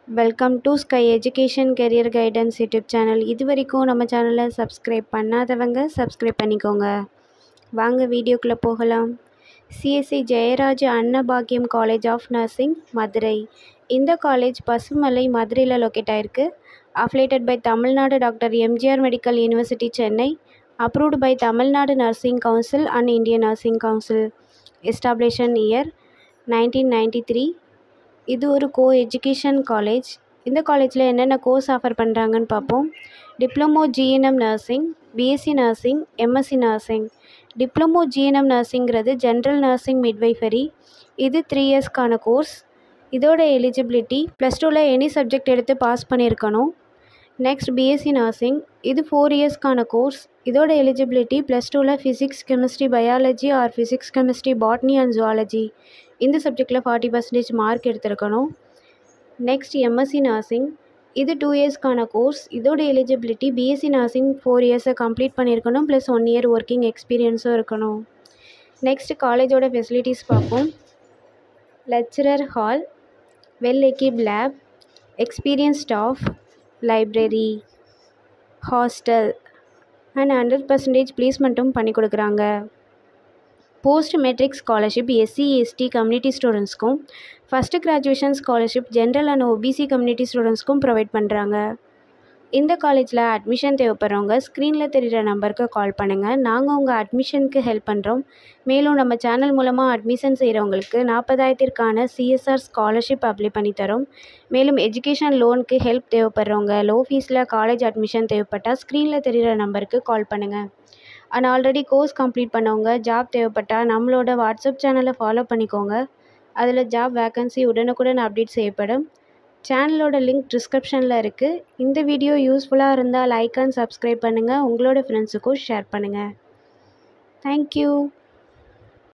Welcome to sky education career guidance YouTube channel. இது வரைக்கும் நம்ம சேனலை சப்ஸ்கிரைப் பண்ணாதவங்க சப்ஸ்கிரைப் பண்ணிக்கோங்க. வாங்க வீடியோக்குள்ளே போகலாம். CSC Jayaraj Annapakiyam college of nursing Madurai. இந்த காலேஜ் பசுமலை மதுரையில் லொக்கேட் ஆயிருக்கு. Affiliated by Tamil Nadu doctor MGR medical university Chennai. Approved by Tamil Nadu nursing council and Indian nursing council. Establishment year 1993. இது ஒரு எஜுகேஷன் காலேஜ். இந்த காலேஜில் என்னென்ன கோர்ஸ் ஆஃபர் பண்ணுறாங்கன்னு பார்ப்போம். Diploma GNM nursing, BSc nursing, MSc nursing. Diploma GNM நர்சிங்கிறது ஜென்ரல் நர்சிங் மிட்வைஃபரி. இது 3 இயர்ஸ்க்கான கோர்ஸ். இதோட எலிஜிபிலிட்டி +2ல் எனி சப்ஜெக்ட் எடுத்து பாஸ் பண்ணியிருக்கணும். Next BSc nursing. இது 4 இயர்ஸ்க்கான கோர்ஸ். இதோட எலிஜிபிலிட்டி +2ல் physics, chemistry, biology or physics, chemistry, botany and zoology இந்த சப்ஜெக்டில் 40% மார்க் எடுத்திருக்கணும். Next MSc nursing. இது 2 இயர்ஸ்க்கான கோர்ஸ். இதோட எலிஜிபிலிட்டி பிஎஸ்சி நர்சிங் 4 இயர்ஸை கம்ப்ளீட் பண்ணியிருக்கணும், ப்ளஸ் 1 இயர் ஒர்க்கிங் எக்ஸ்பீரியன்ஸும் இருக்கணும். நெக்ஸ்ட் காலேஜோட ஃபெசிலிட்டிஸ் பார்ப்போம். Lecturer hall, well equipped lab, experience staff, library, hostel and 100% ப்ளேஸ்மெண்ட்டும் பண்ணி கொடுக்குறாங்க. Post matric scholarship SC ST community ஸ்டூடெண்ட்ஸ்க்கும், first graduation scholarship general and OBC community ஸ்டூடெண்ட்ஸ்க்கும் ப்ரொவைட் பண்ணுறாங்க. இந்த காலேஜில் அட்மிஷன் தேவைப்படுறவங்க ஸ்க்ரீனில் தெரிகிற நம்பருக்கு கால் பண்ணுங்கள். நாங்கள் உங்கள் அட்மிஷனுக்கு ஹெல்ப் பண்ணுறோம். மேலும் நம்ம சேனல் மூலமாக அட்மிஷன் செய்கிறவங்களுக்கு 40,000க்கான சிஎஸ்ஆர் ஸ்காலர்ஷிப் அப்ளை பண்ணி தரோம். மேலும் எஜுகேஷன் லோனுக்கு ஹெல்ப் தேவைப்படுறவங்க லோ ஃபீஸில் காலேஜ் அட்மிஷன் தேவைப்பட்டால் ஸ்க்ரீனில் தெரிகிற நம்பருக்கு கால் பண்ணுங்கள். அண்ட் ஆல்ரெடி கோர்ஸ் கம்ப்ளீட் பண்ணவங்க ஜாப் தேவைப்பட்டால் நம்மளோட வாட்ஸ்அப் சேனலை ஃபாலோ பண்ணிக்கோங்க. அதில் ஜாப் வேக்கன்சி உடனுக்குடன் அப்டேட் செய்யப்படும். சேனலோட லிங்க் டிஸ்கிரிப்ஷனில் இருக்குது. இந்த வீடியோ யூஸ்ஃபுல்லாக இருந்தால் லைக் அண்ட் சப்ஸ்கிரைப் பண்ணுங்கள். உங்களோட ஃப்ரெண்ட்ஸுக்கும் ஷேர் பண்ணுங்கள். தேங்க்யூ.